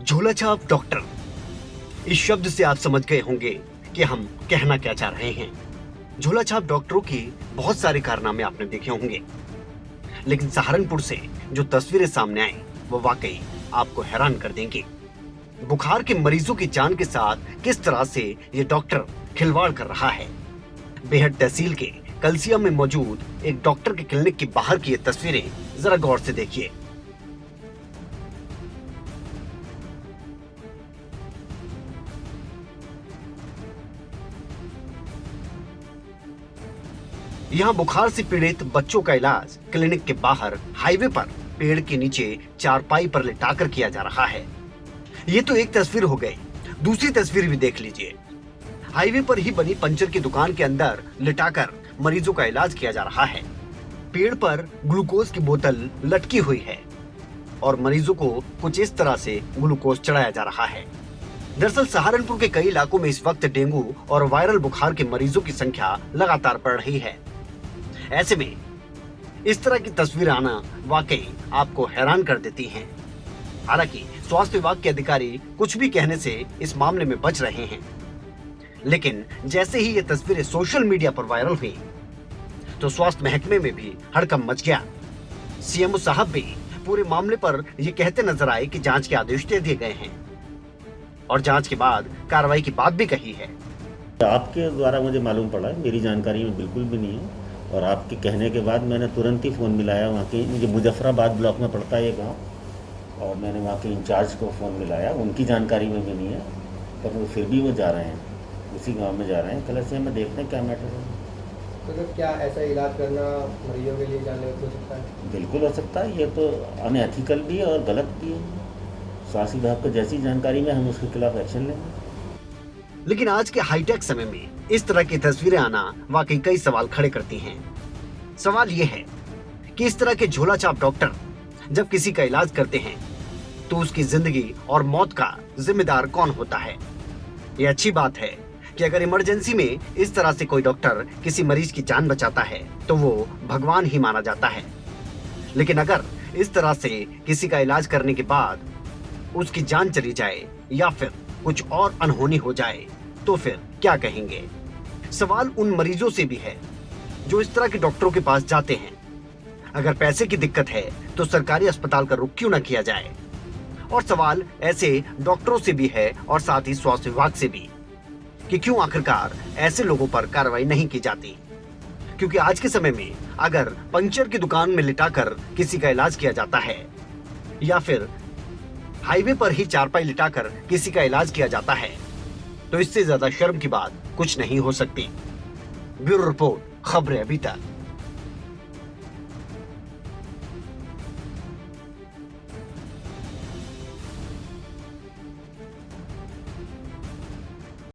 झोलाछाप doctor, इस शब्द से आप समझ गए होंगे कि हम कहना क्या चाह रहे हैं। झोलाछाप डॉक्टरों की बहुत सारे कारनामे आपने देखे होंगे, लेकिन सहारनपुर से जो तस्वीरें सामने आई वो वाकई आपको हैरान कर देंगी। बुखार के मरीजों की जान के साथ किस तरह से ये डॉक्टर खिलवाड़ कर रहा है। बेहट तहसील के कलसिया में मौजूद एक डॉक्टर के क्लिनिक के बाहर की ये तस्वीरें जरा गौर से देखिए। यहाँ बुखार से पीड़ित बच्चों का इलाज क्लिनिक के बाहर हाईवे पर पेड़ के नीचे चारपाई पर लिटाकर किया जा रहा है। ये तो एक तस्वीर हो गई, दूसरी तस्वीर भी देख लीजिए। हाईवे पर ही बनी पंचर की दुकान के अंदर लिटाकर मरीजों का इलाज किया जा रहा है। पेड़ पर ग्लूकोज की बोतल लटकी हुई है और मरीजों को कुछ इस तरह से ग्लूकोज चढ़ाया जा रहा है। दरअसल सहारनपुर के कई इलाकों में इस वक्त डेंगू और वायरल बुखार के मरीजों की संख्या लगातार बढ़ रही है। ऐसे में इस तरह की तस्वीर आना वाकई आपको हैरान कर देती हैं। हालांकि स्वास्थ्य विभाग के अधिकारी कुछ भी कहने से इस मामले में बच रहे हैं, लेकिन जैसे ही ये तस्वीरें सोशल मीडिया पर वायरल हुई तो स्वास्थ्य महकमे में भी हड़कंप मच गया। सीएमओ साहब भी पूरे मामले पर ये कहते नजर आए कि जांच के आदेश दे दिए गए हैं और जांच के बाद कार्रवाई की बात भी कही है। आपके द्वारा मुझे मालूम पड़ा है, मेरी जानकारी में बिल्कुल भी नहीं है। और आपके कहने के बाद मैंने तुरंत ही फ़ोन मिलाया वहाँ के, मुझे मुजफ्फराबाद ब्लॉक में पड़ता है ये गाँव, और मैंने वहाँ के इंचार्ज को फ़ोन मिलाया। उनकी जानकारी में भी नहीं है, पर वो फिर भी वो जा रहे हैं, उसी गांव में जा रहे हैं। कल से हमें देखते हैं क्या मैटर है। तो क्या ऐसा इलाज करना मरीजों के लिए जानलेवा हो सकता है? बिल्कुल हो सकता है। ये तो अनएथिकल भी है और गलत भी है। स्वास्थ्य विभाग को जैसी जानकारी में हम उसके खिलाफ एक्शन लेंगे। लेकिन आज के हाईटेक समय में इस तरह की तस्वीरें आना वाकई कई सवाल खड़े करती हैं। सवाल यह है कि इस तरह के झोलाछाप डॉक्टर जब किसी का इलाज करते हैं तो उसकी जिंदगी और मौत का जिम्मेदार कौन होता है। यह अच्छी बात है कि अगर इमरजेंसी में इस तरह से कोई डॉक्टर किसी मरीज की जान बचाता है तो वो भगवान ही माना जाता है, लेकिन अगर इस तरह से किसी का इलाज करने के बाद उसकी जान चली जाए या फिर कुछ और अनहोनी हो जाए तो फिर क्या कहेंगे। सवाल उन मरीजों से भी है जो इस तरह के डॉक्टरों के पास जाते हैं। अगर पैसे की दिक्कत है तो सरकारी अस्पताल का रुख क्यों न किया जाए। और सवाल ऐसे डॉक्टरों से भी है और साथ ही स्वास्थ्य विभाग से भी कि क्यों आखिरकार ऐसे लोगों पर कार्रवाई नहीं की जाती। क्योंकि आज के समय में अगर पंचर की दुकान में लिटाकर किसी का इलाज किया जाता है या फिर हाईवे पर ही चारपाई लिटाकर किसी का इलाज किया जाता है तो इससे ज्यादा शर्म की बात कुछ नहीं हो सकती। ब्यूरो रिपोर्ट, खबरें अभी तक।